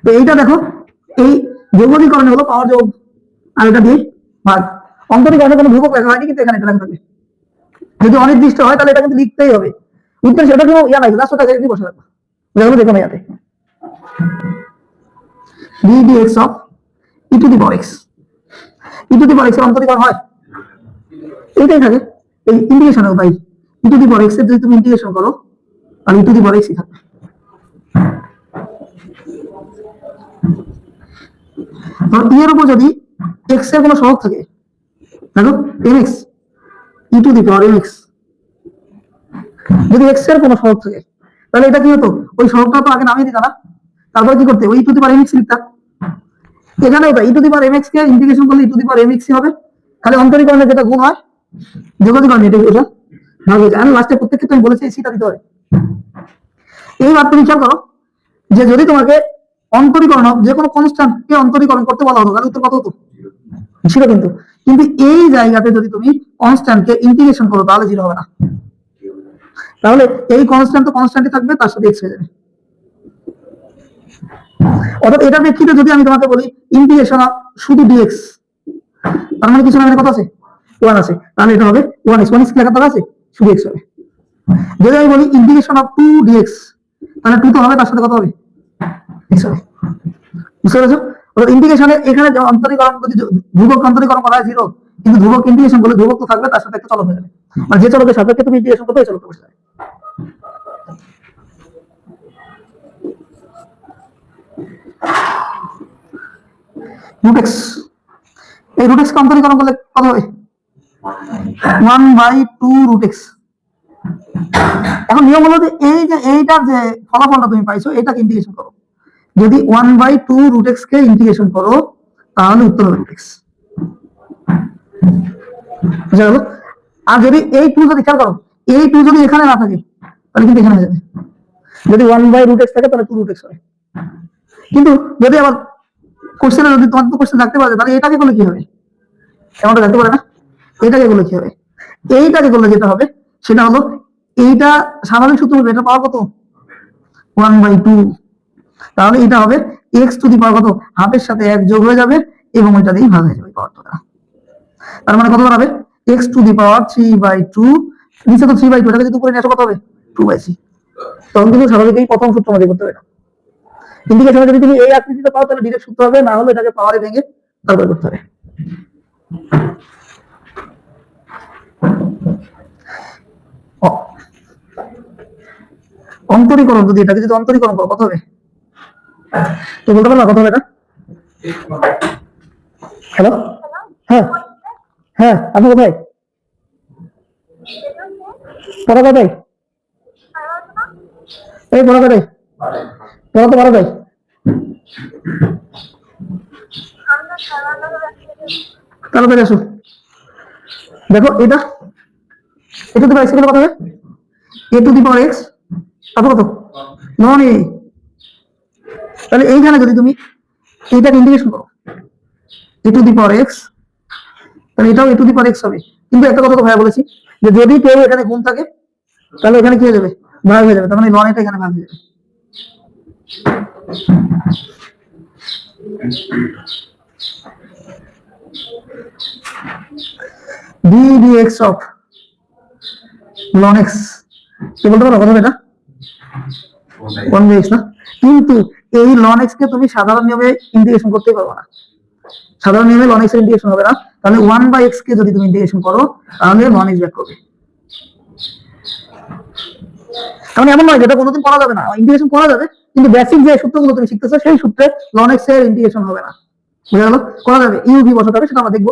তো এইটা দেখো, এই যোগনীকরণে হলো পাওয়ার যোগ, আর এটা দিয়ে ভাগ। অন্তরীকরণে কোনো ধ্রুবক লেখা হয়নি, কিন্তু এখানে এটা লেখা থাকবে। যদি অনির্দিষ্ট হয় তাহলে এটা কিন্তু লিখতেই হবে। উত্তর সেটা কোনো ইয়া নাই, জাস্ট ওটাকে বসে রাখবা, যেগুলো দেখো না ইয়াতে। d dx of e to the power x, e to the power x এর অন্তরীকরণ হয়, এইটাই থাকে এই ইন্টিগ্রেশনের ভাই। e to the power x এর যদি তুমি ইন্টিগ্রেশন করো তাহলে e to the power x ই থাকবে। এর উপর যদি x এর কোনো সহগ থাকে, দেখো mx, e to the power mx, যদি x এর কোনো সহগ থাকে তাহলে এটা কি হতো, ওই সহগটা তো আগে নামিয়ে দিতা না, তারপরে কি করতে, ওই e to the power mx লিখতা। এখানে এটা e to the power mx K integration করলে e to the power mx হবে, খালি অন্তরীকরণে যেটা গুণ হয় যোগনীকরণে এটা ভাগ হয়ে যায়। আমি লাস্টে প্রত্যেক ক্ষেত্রে আমি বলেছি সেটা দিতে হবে। এইবার তুমি খেয়াল করো যে যদি তোমাকে অন্তরীকরণ যে কোনো কনস্ট্যান্টকে অন্তরীকরণ করতে বলা হতো তাহলে উত্তর কত হতো, ছিল। কিন্তু কিন্তু এই জায়গাতে যদি তুমি কনস্ট্যান্টকে ইন্টিগ্রেশন করো তাহলে জিরো হবে না, তাহলে এই কনস্ট্যান্ট তো কনস্ট্যান্টই থাকবে, তার সাথে এক্স হয়ে যাবে। অর্থাৎ এটার প্রেক্ষিতে যদি আমি তোমাকে বলি ইন্টিগ্রেশন অফ শুধু ডিএক্স, তার মানে কিছু না, কত আছে, ওয়ান আছে, তাহলে এটা হবে ওয়ান এক্স, ওয়ান এক্স লেখা আছে, শুধু এক্স হবে। যদি আমি বলি ইন্টিগ্রেশন অফ টু ডিএক্স, তাহলে টু তো হবে, তার সাথে কত হবে, এক্স হবে। বুঝতে পেরেছো? ইন্টিগ্রেশনে এখানে অন্তরীকরণ যদি ধ্রুবক অন্তরীকরণ করা হয় জিরো, কিন্তু ধ্রুবক ইন্টিগ্রেশন করলে ধ্রুবক তো থাকবে, তার সাথে একটা চলক হয়ে যাবে, মানে যে চলকের সাপেক্ষে তুমি ইন্টিগ্রেশন করবে এই চলকটা বসে যাবে। রুট এক্স, এই রুট এক্স অন্তরীকরণ করলে কত হবে, 1/2 রুট এক্স। এখন নিয়ম হলো যে এই যে এইটার যে ফলাফলটা তুমি পাইছো এটাকে ইন্টিগ্রেশন করো, যদি 1/2 রুট এক্স কে ইন্টিগ্রেশন করো তাহলে উত্তর হবে রুট এক্স। বুঝা গেল? আর যদি এই টু যদি খেয়াল করো, এই টু যদি এখানে না থাকে তাহলে কিন্তু এখানে হয়ে যাবে, যদি 1/√x থাকে তাহলে 2√x হবে। কিন্তু যদি আবার কোশ্চেনে যদি তোমার কোশ্চেন থাকতে পারে তাহলে এটাকে করলে কি হবে, এমনটা থাকতে পারে না, এটাকে করলে কি হবে, এইটাকে করলে যেটা হবে সেটা হলো এইটা স্বাভাবিক সূত্র হবে, এটা পাওয়ার কত 1/2, তাহলে এটা হবে x টু দি পাওয়ার কত, হাফের সাথে 1 যোগ হয়ে যাবে এবং ওইটা দিয়ে ভাগ হয়ে যাবে পাওয়ারটা। তার মানে কত দাঁড়াবে, x টু দি পাওয়ার 3/2, নিচে তো 3/2, এটাকে যদি উপরে নিয়ে আসো কত হবে 2/3। তখন কিন্তু স্বাভাবিকই প্রথম সূত্র আমাদের করতে হবে না। ইন্টিগ্রেশনে যদি তুমি এই আকৃতিতে পাও তাহলে ডিরেক্ট সূত্র হবে, না হলে এটাকে পাওয়ারে ভেঙে তারপরে করতে হবে। অন্তরীকরণ যদি এটাকে যদি অন্তরীকরণ করো কত হবে, তো বলতে পারো কত হবে এটা। হ্যালো, হ্যাঁ হ্যাঁ, আপনি কোথায়, পড়া কোথায়, এই পড়া কোথায়, পড়া তো পড়া কোথায়, তাড়াতাড়ি আসো। দেখো এটা এটা তো এক্স কত হবে, এ টু দি পাওয়ার এক্স, তারপর কত নন এ, তাহলে এইখানে যদি তুমি এইটাকে ইন্টিগ্রেশন করো এ টু দি পাওয়ার এক্স, তাহলে এটাও এ টু দি পাওয়ার এক্স হবে। কিন্তু একটা কথা তো ভাইয়া বলেছি যে যদি কেউ এখানে গুণ থাকে তাহলে এখানে কি হয়ে যাবে, ভাগ হয়ে যাবে, তার মানে নন এটা এখানে ভাগ হয়ে যাবে। d dx of ln x, কি বলতে পারো কত এটা 1/x না, কিন্তু এই ln x কে তুমি সাধারণ নিয়মে ইন্টিগ্রেশন করতে পারবে না, সাধারণ নিয়মে ln x এর ইন্টিগ্রেশন হবে না, তাহলে 1/x কে যদি তুমি ইন্টিগ্রেশন করো তাহলে ln x ব্যাক করবে। কারণ এমন নয় যেটা কোনোদিন করা যাবে না, ইন্টিগ্রেশন করা যাবে, কিন্তু বেসিক যে সূত্রগুলো তুমি শিখতেছো সেই সূত্রে ln x এর ইন্টিগ্রেশন হবে না। বুঝা গেল? করা যাবে, ইউভি বসাতে হবে, সেটা আমরা দেখবো।